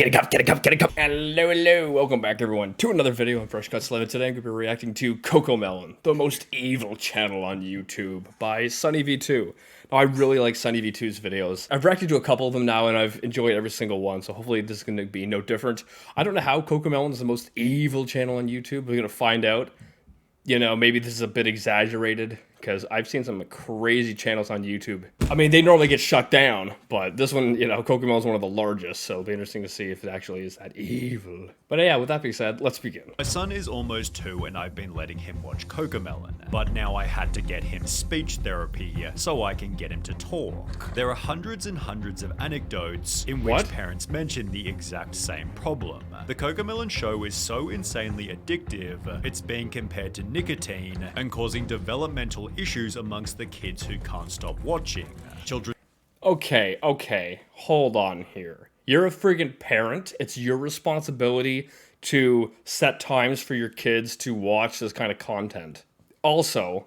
Get a cup, get a cup, get a cup. Hello. Welcome back, everyone, to another video on Fresh Cuts Live. Today I'm going to be reacting to Cocomelon, the most evil channel on YouTube, by SunnyV2. Now, I really like SunnyV2's videos. I've reacted to a couple of them now, and I've enjoyed every single one, so hopefully this is going to be no different. I don't know how Cocomelon is the most evil channel on YouTube. We're going to find out. You know, maybe this is a bit exaggerated, because I've seen some crazy channels on YouTube. I mean, they normally get shut down, but this one, you know, Cocomelon is one of the largest, so it'll be interesting to see if it actually is that evil. But yeah, with that being said, let's begin. My son is almost 2 and I've been letting him watch Cocomelon, but now I had to get him speech therapy so I can get him to talk. There are hundreds and hundreds of anecdotes in which parents mention the exact same problem. The Cocomelon show is so insanely addictive, it's being compared to nicotine and causing developmental issues amongst the kids who can't stop watching. Children. Okay, hold on here. You're a friggin' parent. It's your responsibility to set times for your kids to watch this kind of content. Also,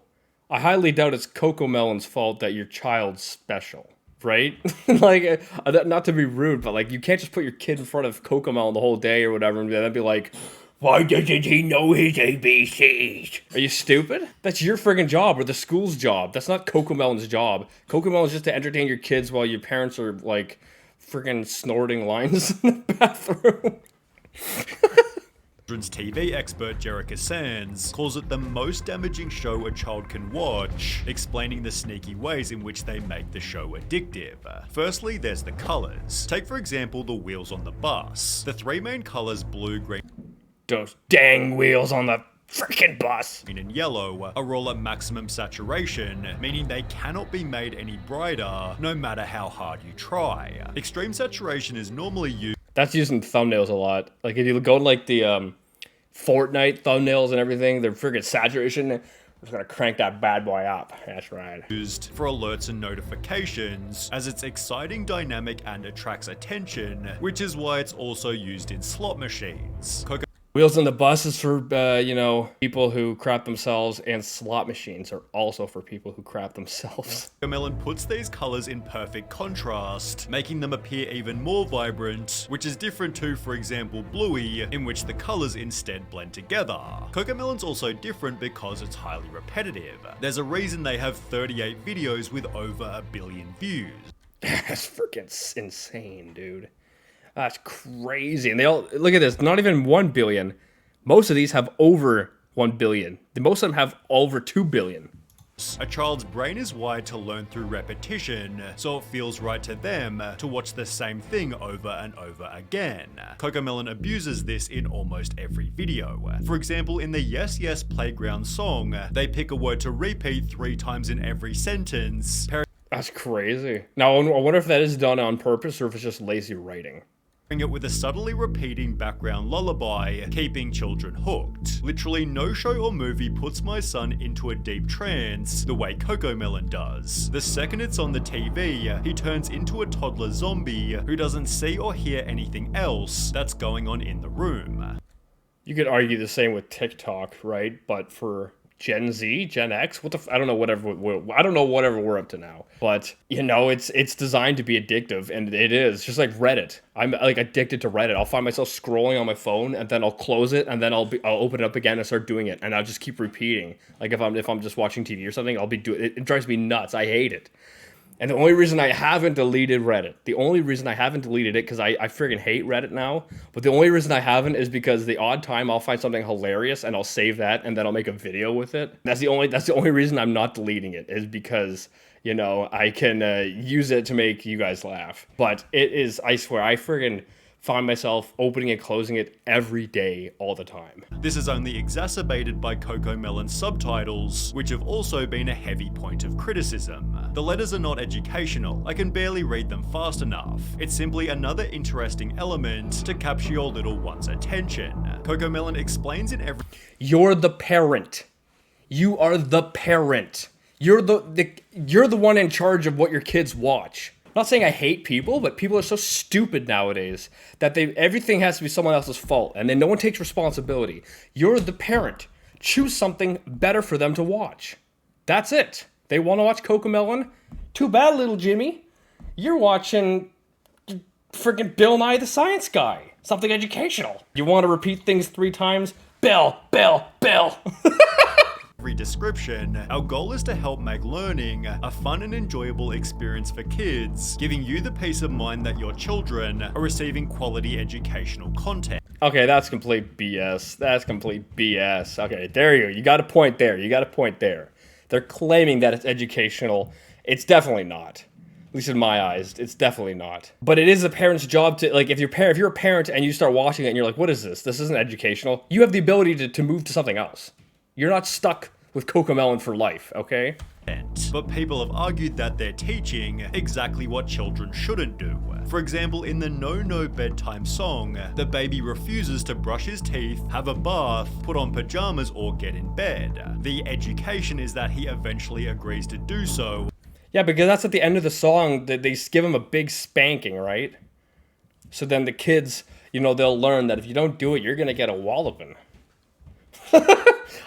I highly doubt it's Cocomelon's fault that your child's special, right? Like, not to be rude, but like, you can't just put your kid in front of Cocomelon the whole day or whatever and then be like, why doesn't he know his ABCs? Are you stupid? That's your friggin' job, or the school's job. That's not Cocomelon's job. Cocomelon is just to entertain your kids while your parents are, like, friggin' snorting lines in the bathroom. Children's TV expert Jerica Sands calls it the most damaging show a child can watch, explaining the sneaky ways in which they make the show addictive. Firstly, there's the colors. Take for example the wheels on the bus. The 3 main colors, blue, green, those dang wheels on the freaking bus, green and yellow, are all at maximum saturation, meaning they cannot be made any brighter, no matter how hard you try. Extreme saturation is normally used. That's used in thumbnails a lot. Like if you go to like the Fortnite thumbnails and everything, they're freaking saturation. I'm just gonna crank that bad boy up. That's right. Used for alerts and notifications, as it's exciting, dynamic, and attracts attention, which is why it's also used in slot machines. Wheels on the bus is for, you know, people who crap themselves, and slot machines are also for people who crap themselves. Cocomelon puts these colors in perfect contrast, making them appear even more vibrant, which is different to, for example, Bluey, in which the colors instead blend together. Cocomelon's also different because it's highly repetitive. There's a reason they have 38 videos with over 1 billion views. That's freaking insane, dude. That's crazy. And they all, look at this, not even 1 billion. Most of these have over 1 billion. Most of them have over 2 billion. A child's brain is wired to learn through repetition, so it feels right to them to watch the same thing over and over again. Cocomelon abuses this in almost every video. For example, in the Yes Yes Playground song, they pick a word to repeat 3 times in every sentence. That's crazy. Now, I wonder if that is done on purpose or if it's just lazy writing. It with a subtly repeating background lullaby, keeping children hooked. Literally no show or movie puts my son into a deep trance the way Cocomelon does. The second it's on the TV, he turns into a toddler zombie who doesn't see or hear anything else that's going on in the room. You could argue the same with TikTok, right? But for Gen Z, Gen X, what the I don't know whatever we're up to now. But you know, it's designed to be addictive, and it is just like Reddit. I'm like addicted to Reddit. I'll find myself scrolling on my phone, and then I'll close it, and then I'll open it up again and start doing it, and I'll just keep repeating. Like if I'm just watching TV or something, I'll be doing it. It drives me nuts. I hate it. And the only reason I haven't deleted Reddit, because I friggin' hate Reddit now, but the only reason I haven't is because the odd time I'll find something hilarious and I'll save that and then I'll make a video with it. That's the only reason I'm not deleting it, is because, you know, I can use it to make you guys laugh. But it is, I swear, I friggin' find myself opening and closing it every day, all the time. This is only exacerbated by Cocomelon's subtitles, which have also been a heavy point of criticism. The letters are not educational, I can barely read them fast enough. It's simply another interesting element to capture your little one's attention. Cocomelon explains in every— You're the parent. You are the parent. You're the one in charge of what your kids watch. I'm not saying I hate people, but people are so stupid nowadays that everything has to be someone else's fault, and then no one takes responsibility. You're the parent. Choose something better for them to watch. That's it. They want to watch Cocomelon? Too bad, little Jimmy. You're watching Freaking Bill Nye the Science Guy. Something educational. You want to repeat things 3 times? Bill, Bill, Bill. Every description, our goal is to help make learning a fun and enjoyable experience for kids, giving you the peace of mind that your children are receiving quality educational content. Okay, that's complete BS. That's complete BS. Okay, there you go. You got a point there. You got a point there. They're claiming that it's educational. It's definitely not. At least in my eyes, it's definitely not. But it is a parent's job to, like, if you're a parent and you start watching it and you're like, what is this? This isn't educational. You have the ability to move to something else. You're not stuck with Cocomelon for life, okay? But people have argued that they're teaching exactly what children shouldn't do. For example, in the No Bedtime song, the baby refuses to brush his teeth, have a bath, put on pajamas, or get in bed. The education is that he eventually agrees to do so. Yeah, because that's at the end of the song that they give him a big spanking, right? So then the kids, you know, they'll learn that if you don't do it, you're gonna get a walloping.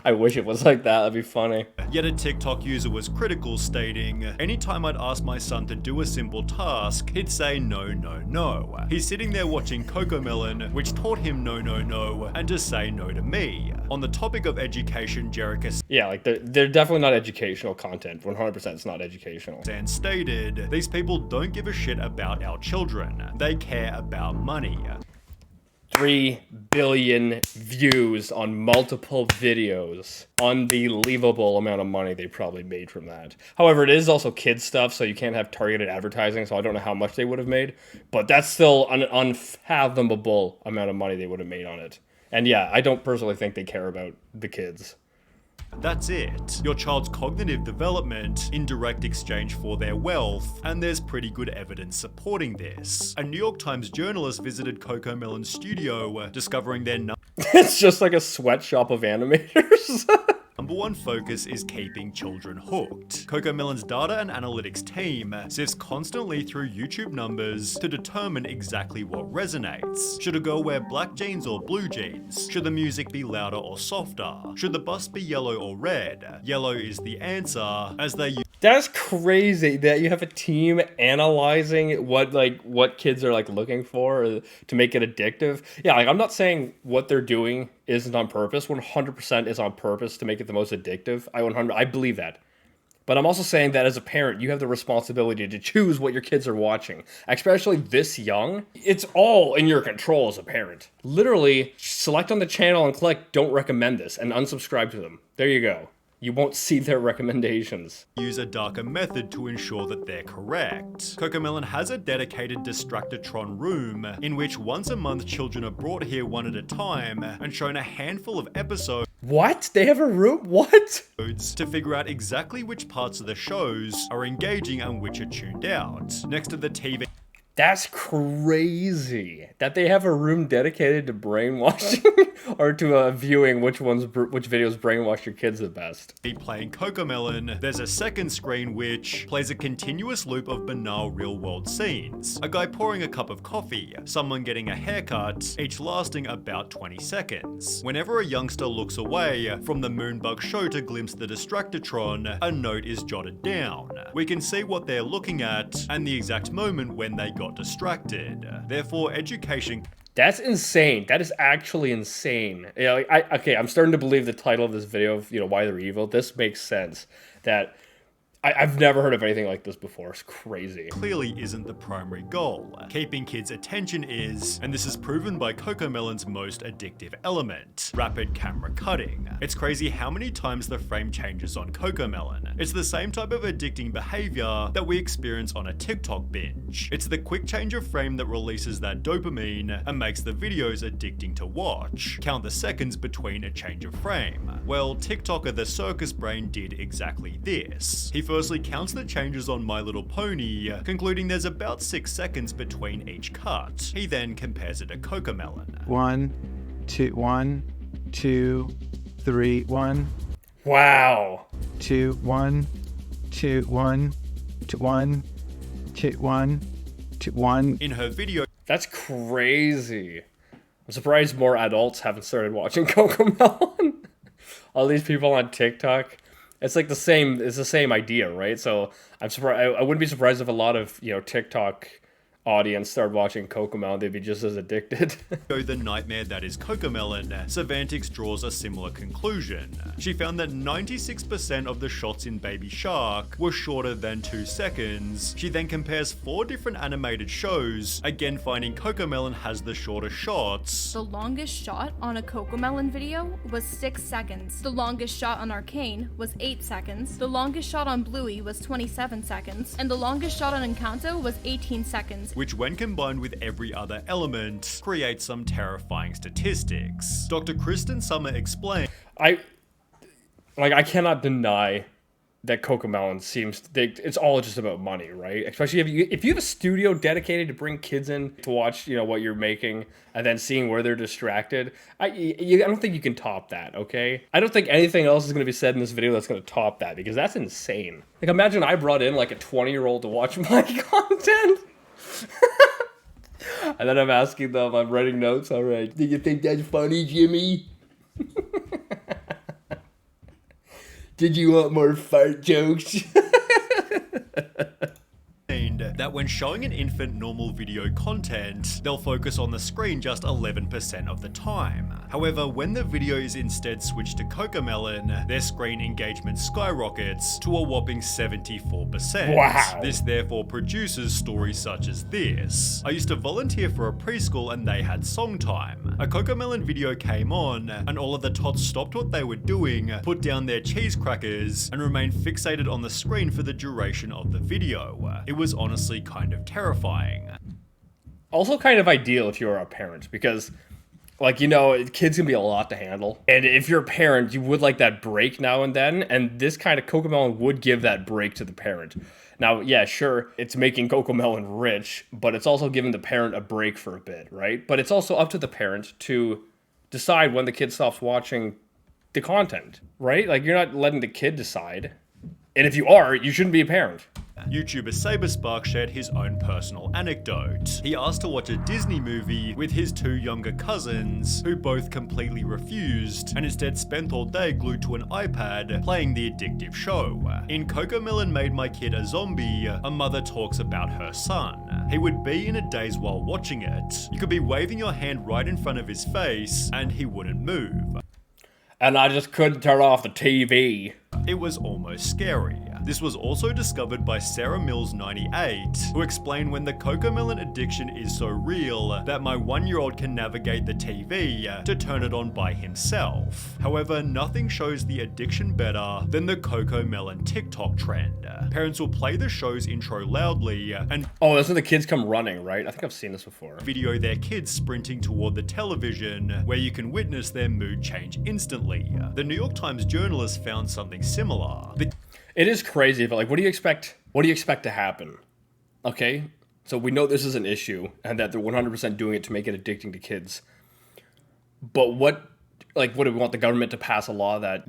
I wish it was like that, that'd be funny. Yet a TikTok user was critical, stating, anytime I'd ask my son to do a simple task, he'd say no, no, no. He's sitting there watching Cocomelon, which taught him no, no, no, and to say no to me. On the topic of education, Jerica Yeah, like they're definitely not educational content. 100% it's not educational. and stated, these people don't give a shit about our children. They care about money. 3 billion views on multiple videos. Unbelievable amount of money they probably made from that. However, it is also kids stuff, so you can't have targeted advertising, so I don't know how much they would have made. But that's still an unfathomable amount of money they would have made on it. And yeah, I don't personally think they care about the kids. That's it. Your child's cognitive development in direct exchange for their wealth, and there's pretty good evidence supporting this. A New York Times journalist visited Cocomelon's studio, discovering their It's just like a sweatshop of animators. number one focus is keeping children hooked. Cocomelon's data and analytics team sifts constantly through YouTube numbers to determine exactly what resonates. Should a girl wear black jeans or blue jeans? Should the music be louder or softer? Should the bus be yellow or red? Yellow is the answer, as they use That's crazy that you have a team analyzing what kids are like looking for to make it addictive. Yeah, like I'm not saying what they're doing isn't on purpose. 100% is on purpose to make it the most addictive. I believe that. But I'm also saying that as a parent, you have the responsibility to choose what your kids are watching, especially this young. It's all in your control as a parent. Literally, select on the channel and click "Don't recommend this" and unsubscribe to them. There you go. You won't see their recommendations. Use a darker method to ensure that they're correct. Cocomelon has a dedicated Distractatron room in which once a month children are brought here one at a time and shown a handful of episodes What? They have a room? What? to figure out exactly which parts of the shows are engaging and which are tuned out. Next to the TV That's crazy. That they have a room dedicated to brainwashing or to viewing which videos brainwash your kids the best. playing Cocomelon, there's a second screen which plays a continuous loop of banal real-world scenes. A guy pouring a cup of coffee, someone getting a haircut, each lasting about 20 seconds. Whenever a youngster looks away from the Moonbug show to glimpse the Distractatron, a note is jotted down. We can see what they're looking at and the exact moment when they got distracted. Therefore, education. That's insane. That is actually insane. Yeah, like, I'm starting to believe the title of this video of, why they're evil. This makes sense. That I've never heard of anything like this before. It's crazy. Clearly isn't the primary goal. Keeping kids' attention is, and this is proven by Cocomelon's most addictive element, rapid camera cutting. It's crazy how many times the frame changes on Cocomelon. It's the same type of addicting behavior that we experience on a TikTok binge. It's the quick change of frame that releases that dopamine and makes the videos addicting to watch. Count the seconds between a change of frame. Well, TikToker the Circus Brain did exactly this. He firstly counts the changes on My Little Pony, concluding there's about 6 seconds between each cut. He then compares it to Cocomelon. 1, 2, 3, 1, Wow. 2, 1, 2, 1, 2, 1, 2, 1, 2, 1. In her video, That's crazy. I'm surprised more adults haven't started watching Cocomelon. All these people on TikTok. It's like the same idea, right? So I'm surprised. I wouldn't be surprised if a lot of TikTok audience started watching Cocomelon, they'd be just as addicted. The nightmare that is Cocomelon, Savantix draws a similar conclusion. She found that 96% of the shots in Baby Shark were shorter than 2 seconds. She then compares 4 different animated shows, again finding Cocomelon has the shorter shots. The longest shot on a Cocomelon video was 6 seconds. The longest shot on Arcane was 8 seconds. The longest shot on Bluey was 27 seconds. And the longest shot on Encanto was 18 seconds. Which, when combined with every other element, creates some terrifying statistics. Dr. Kristen Summer explained, I cannot deny that Cocomelon it's all just about money, right? Especially if you have a studio dedicated to bring kids in to watch, what you're making, and then seeing where they're distracted. I don't think you can top that, okay? I don't think anything else is going to be said in this video that's going to top that, because that's insane. Like, imagine I brought in like a 20-year-old to watch my content. And then I'm asking them, I'm writing notes, all right, do you think that's funny, Jimmy? Did you want more fart jokes? that when showing an infant normal video content, they'll focus on the screen just 11% of the time. However, when the video is instead switched to Cocomelon, their screen engagement skyrockets to a whopping 74%. Wow. This therefore produces stories such as this. I used to volunteer for a preschool and they had song time. A Cocomelon video came on and all of the tots stopped what they were doing, put down their cheese crackers, and remained fixated on the screen for the duration of the video. It was honestly kind of terrifying. Also kind of ideal if you're a parent, because kids can be a lot to handle. And if you're a parent, you would like that break now and then, and this kind of Cocomelon would give that break to the parent. Now, yeah, sure, it's making Cocomelon rich, but it's also giving the parent a break for a bit, right? But it's also up to the parent to decide when the kid stops watching the content, right? Like, you're not letting the kid decide. And if you are, you shouldn't be a parent. YouTuber Saberspark shared his own personal anecdote. He asked to watch a Disney movie with his 2 younger cousins, who both completely refused, and instead spent all day glued to an iPad playing the addictive show. In Cocomelon Made My Kid a Zombie, a mother talks about her son. He would be in a daze while watching it. You could be waving your hand right in front of his face, and he wouldn't move. And I just couldn't turn off the TV. It was almost scary. This was also discovered by Sarah Mills 98, who explained when the Cocomelon addiction is so real that my 1-year-old can navigate the TV to turn it on by himself. However, nothing shows the addiction better than the Cocomelon TikTok trend. Parents will play the show's intro loudly and that's when the kids come running, right? I think I've seen this before. Video their kids sprinting toward the television, where you can witness their mood change instantly. The New York Times journalist found something similar. It is crazy, but what do you expect? What do you expect to happen? Okay, so we know this is an issue and that they're 100% doing it to make it addicting to kids. But what do we want the government to pass a law that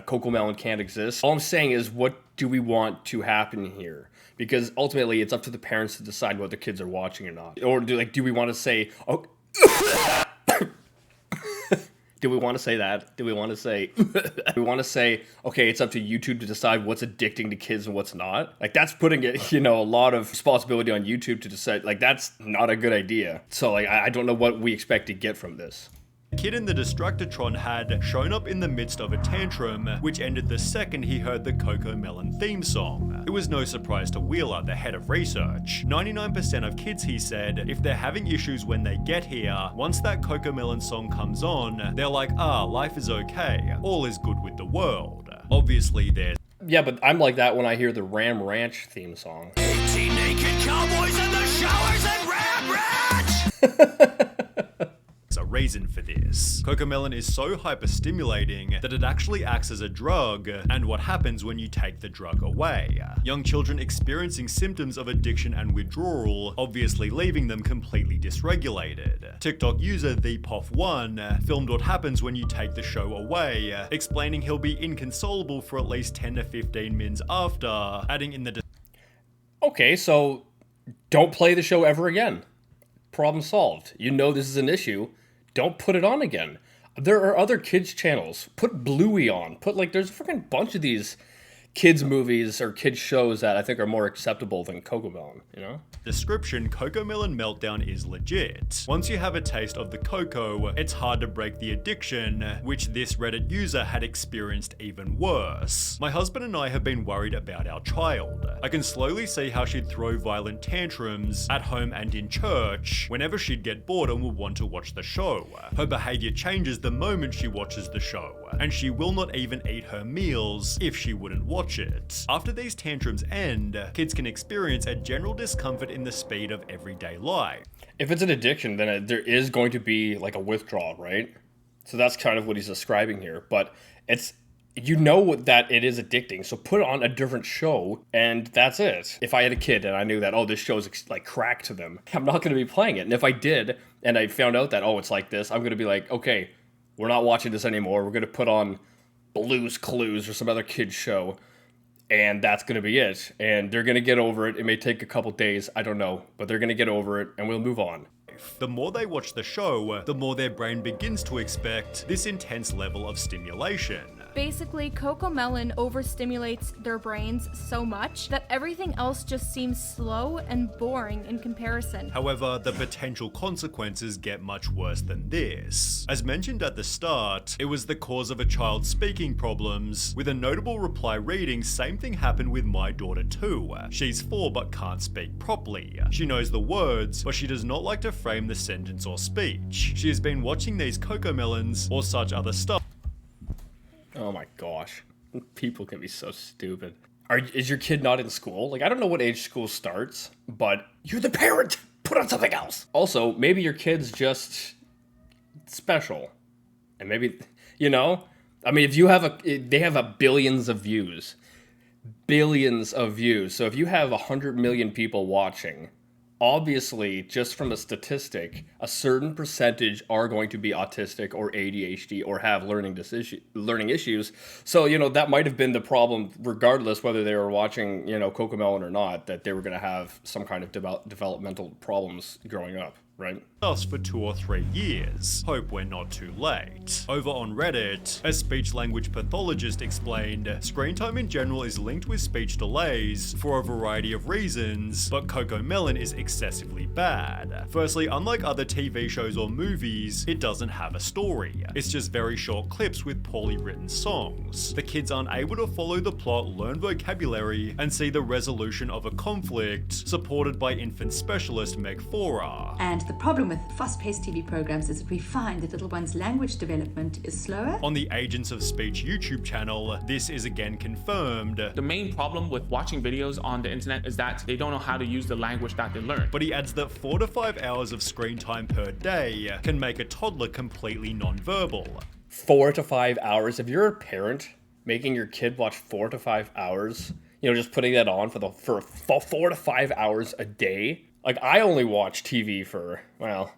Cocomelon can't exist? All I'm saying is, what do we want to happen here? Because ultimately, it's up to the parents to decide what their kids are watching or not. Or do we want to say, oh, do we want to say that? Do we want to say, okay, it's up to YouTube to decide what's addicting to kids and what's not? Like, that's putting it, a lot of responsibility on YouTube to decide. Like, that's not a good idea. So, I don't know what we expect to get from this. The kid in the Distractotron had shown up in the midst of a tantrum, which ended the second he heard the Cocomelon theme song. It was no surprise to Wheeler, the head of research. 99% of kids, he said, if they're having issues when they get here, once that Cocomelon song comes on, they're like, life is okay, all is good with the world. Obviously, there's... Yeah, but I'm like that when I hear the Ram Ranch theme song. 18 naked cowboys in the showers and Ram Ranch! A reason for this. Cocomelon is so hyper-stimulating that it actually acts as a drug, and what happens when you take the drug away. Young children experiencing symptoms of addiction and withdrawal, obviously leaving them completely dysregulated. TikTok user ThePoff1 filmed what happens when you take the show away, explaining he'll be inconsolable for at least 10 to 15 minutes after, adding in the... Okay, so don't play the show ever again. Problem solved. You know this is an issue. Don't put it on again. There are other kids channels. Put Bluey on. There's a freaking bunch of these kids movies or kids shows that I think are more acceptable than Cocomelon, you know? Description: Cocomelon meltdown is legit. Once you have a taste of the cocoa, it's hard to break the addiction, which this Reddit user had experienced even worse. My husband and I have been worried about our child. I can slowly see how she'd throw violent tantrums at home and in church whenever she'd get bored and would want to watch the show. Her behavior changes the moment she watches the show, and she will not even eat her meals if she wouldn't watch it. After these tantrums end, kids can experience a general discomfort in the speed of everyday life. If it's an addiction, then there is going to be like a withdrawal, right? So that's kind of what he's describing here. But it's, you know that it is addicting, so put on a different show, and that's it. If I had a kid and I knew that, oh, this show's like crack to them, I'm not going to be playing it. And if I did, and I found out that, oh, it's like this, I'm going to be like, okay, we're not watching this anymore. We're going to put on Blue's Clues or some other kid's show, and that's going to be it. And they're going to get over it. It may take a couple days, I don't know, but they're going to get over it, and we'll move on. The more they watch the show, the more their brain begins to expect this intense level of stimulation. Basically, Cocomelon overstimulates their brains so much that everything else just seems slow and boring in comparison. However, the potential consequences get much worse than this. As mentioned at the start, it was the cause of a child's speaking problems, with a notable reply reading, "Same thing happened with my daughter too. She's 4 but can't speak properly. She knows the words, but she does not like to frame the sentence or speech. She has been watching these Cocomelons or such other stuff." Oh my gosh. People can be so stupid. Is your kid not in school? Like, I don't know what age school starts, but you're the parent! Put on something else! Also, maybe your kid's just special. And maybe, you know? I mean, if you have they have billions of views. Billions of views. So if you have 100 million people watching, obviously, just from a statistic, a certain percentage are going to be autistic or ADHD or have learning issues. So, you know, that might have been the problem, regardless whether they were watching, you know, Cocomelon or not, that they were going to have some kind of developmental problems growing up, right? Us for 2 or 3 years. Hope we're not too late. Over on Reddit, a speech-language pathologist explained, screen time in general is linked with speech delays for a variety of reasons, but Cocomelon is excessively bad. Firstly, unlike other TV shows or movies, it doesn't have a story. It's just very short clips with poorly written songs. The kids aren't able to follow the plot, learn vocabulary, and see the resolution of a conflict, supported by infant specialist Meg Fora. And the problem with fast-paced TV programs is that we find that little one's language development is slower. On the Agents of Speech YouTube channel, this is again confirmed. The main problem with watching videos on the internet is that they don't know how to use the language that they learn. But he adds that 4 to 5 hours of screen time per day can make a toddler completely non-verbal. 4 to 5 hours? If you're a parent making your kid watch 4 to 5 hours, you know, just putting that on for 4 to 5 hours a day. Like, I only watch TV for, well,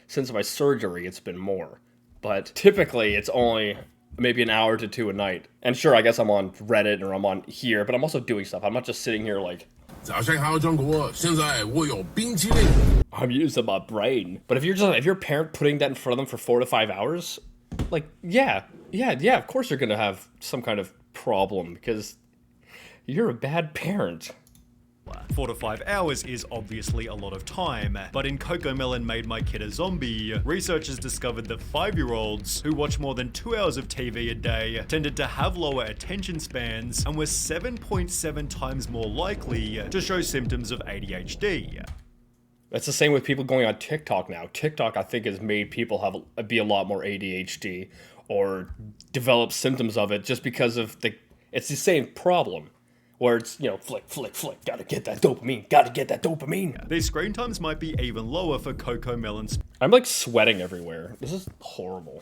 since my surgery, it's been more. But typically, it's only maybe an hour to 2 a night. And sure, I guess I'm on Reddit or I'm on here, but I'm also doing stuff. I'm not just sitting here like, I'm using my brain. But if you're a parent putting that in front of them for 4 to 5 hours, like, yeah, of course you're gonna have some kind of problem because you're a bad parent. 4 to 5 hours is obviously a lot of time, but in Cocomelon Made My Kid a Zombie, researchers discovered that 5-year-olds who watch more than 2 hours of TV a day tended to have lower attention spans and were 7.7 times more likely to show symptoms of ADHD. That's the same with people going on TikTok now. TikTok, I think, has made people be a lot more ADHD or develop symptoms of it just because of it's the same problem. Where it's, you know, flick, gotta get that dopamine. These screen times might be even lower for Cocomelon I'm like sweating everywhere. This is horrible.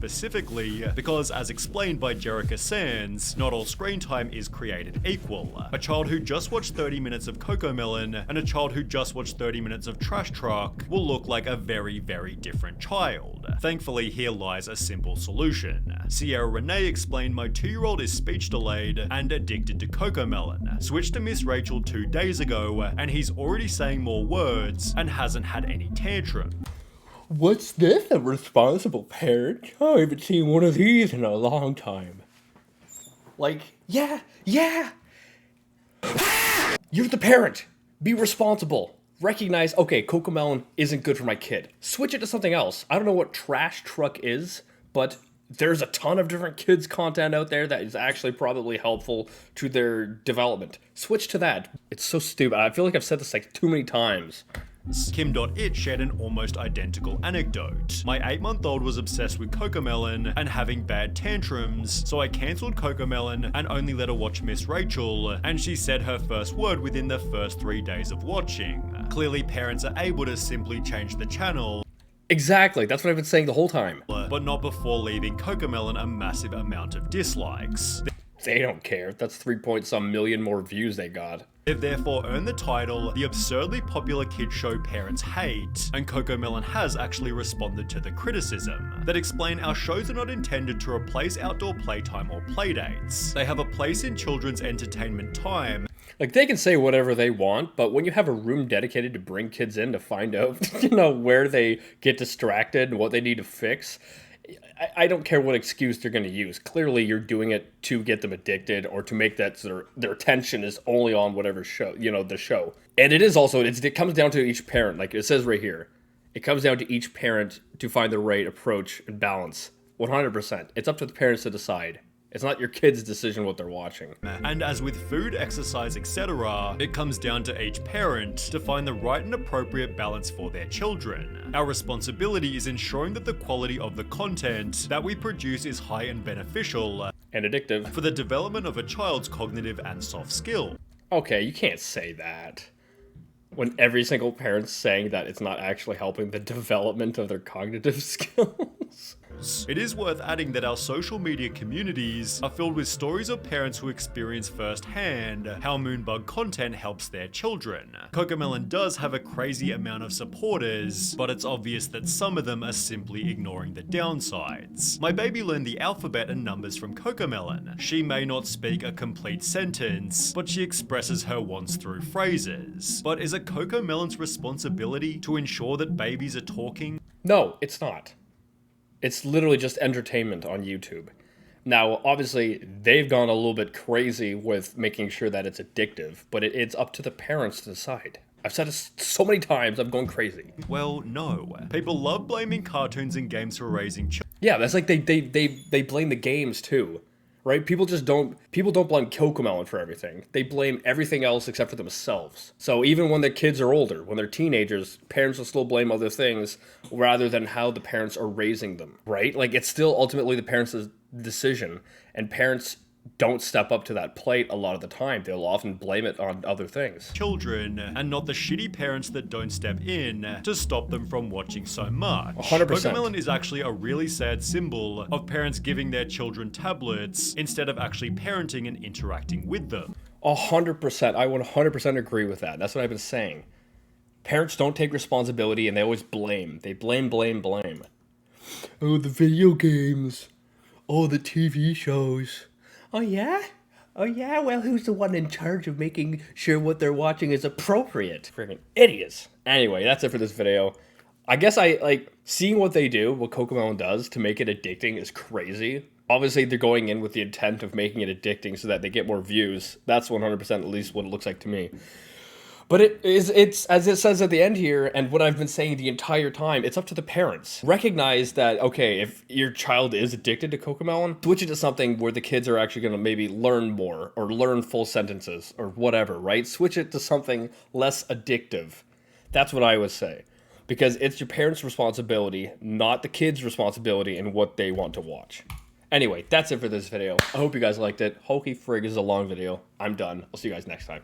specifically because, as explained by Jerica Sands, not all screen time is created equal. A child who just watched 30 minutes of Cocomelon and a child who just watched 30 minutes of Trash Truck will look like a very, very different child. Thankfully, here lies a simple solution. Sierra Renee explained, my 2-year-old is speech delayed and addicted to Cocomelon. Switched to Miss Rachel 2 days ago and he's already saying more words and hasn't had any tantrum. What's this, a responsible parent? I haven't seen one of these in a long time. Like, yeah. You're the parent. Be responsible. Recognize, okay, Cocomelon isn't good for my kid. Switch it to something else. I don't know what Trash Truck is, but there's a ton of different kids content out there that is actually probably helpful to their development. Switch to that. It's so stupid. I feel like I've said this like too many times. Kim.it shared an almost identical anecdote. My 8-month-old was obsessed with Cocomelon and having bad tantrums, so I cancelled Cocomelon and only let her watch Miss Rachel, and she said her first word within the first 3 days of watching. Clearly, parents are able to simply change the channel. Exactly, that's what I've been saying the whole time. But not before leaving Cocomelon a massive amount of dislikes. They don't care. That's 3-point-some million more views they got. They've therefore earned the title, The Absurdly Popular Kids Show Parents Hate, and Cocomelon has actually responded to the criticism that explain our shows are not intended to replace outdoor playtime or playdates. They have a place in children's entertainment time. Like, they can say whatever they want, but when you have a room dedicated to bring kids in to find out, where they get distracted and what they need to fix, I don't care what excuse they're going to use. Clearly, you're doing it to get them addicted or to make that their attention is only on whatever show, the show. And it is also, it comes down to each parent. Like it says right here, it comes down to each parent to find the right approach and balance. 100%. It's up to the parents to decide. It's not your kid's decision what they're watching. And as with food, exercise, etc., it comes down to each parent to find the right and appropriate balance for their children. Our responsibility is ensuring that the quality of the content that we produce is high and beneficial and addictive for the development of a child's cognitive and soft skill. Okay, you can't say that. When every single parent's saying that it's not actually helping the development of their cognitive skills. It is worth adding that our social media communities are filled with stories of parents who experience firsthand how Moonbug content helps their children. Cocomelon does have a crazy amount of supporters, but it's obvious that some of them are simply ignoring the downsides. My baby learned the alphabet and numbers from Cocomelon. She may not speak a complete sentence, but she expresses her wants through phrases. But is it Cocomelon's responsibility to ensure that babies are talking? No, it's not. It's literally just entertainment on YouTube. Now, obviously, they've gone a little bit crazy with making sure that it's addictive, but it's up to the parents to decide. I've said it so many times, I'm going crazy. Well, no. People love blaming cartoons and games for raising children. Yeah, that's like they blame the games too, right? People don't blame Cocomelon for everything. They blame everything else except for themselves. So even when their kids are older, when they're teenagers, parents will still blame other things rather than how the parents are raising them, right? Like, it's still ultimately the parents' decision, and parents don't step up to that plate a lot of the time. They'll often blame it on other things. Children, and not the shitty parents that don't step in to stop them from watching so much. 100%. Cocomelon is actually a really sad symbol of parents giving their children tablets instead of actually parenting and interacting with them. 100%. I 100% agree with that. That's what I've been saying. Parents don't take responsibility and they always blame. They blame. Oh, the video games. Oh, the TV shows. Oh, yeah? Oh, yeah? Well, who's the one in charge of making sure what they're watching is appropriate? Freaking idiots. Anyway, that's it for this video. I guess seeing what they do, what Cocomelon does to make it addicting is crazy. Obviously, they're going in with the intent of making it addicting so that they get more views. That's 100% at least what it looks like to me. But it's as it says at the end here, and what I've been saying the entire time, it's up to the parents. Recognize that, okay, if your child is addicted to Cocomelon, switch it to something where the kids are actually going to maybe learn more, or learn full sentences, or whatever, right? Switch it to something less addictive. That's what I would say. Because it's your parents' responsibility, not the kids' responsibility in what they want to watch. Anyway, that's it for this video. I hope you guys liked it. Holy frig, this is a long video. I'm done. I'll see you guys next time.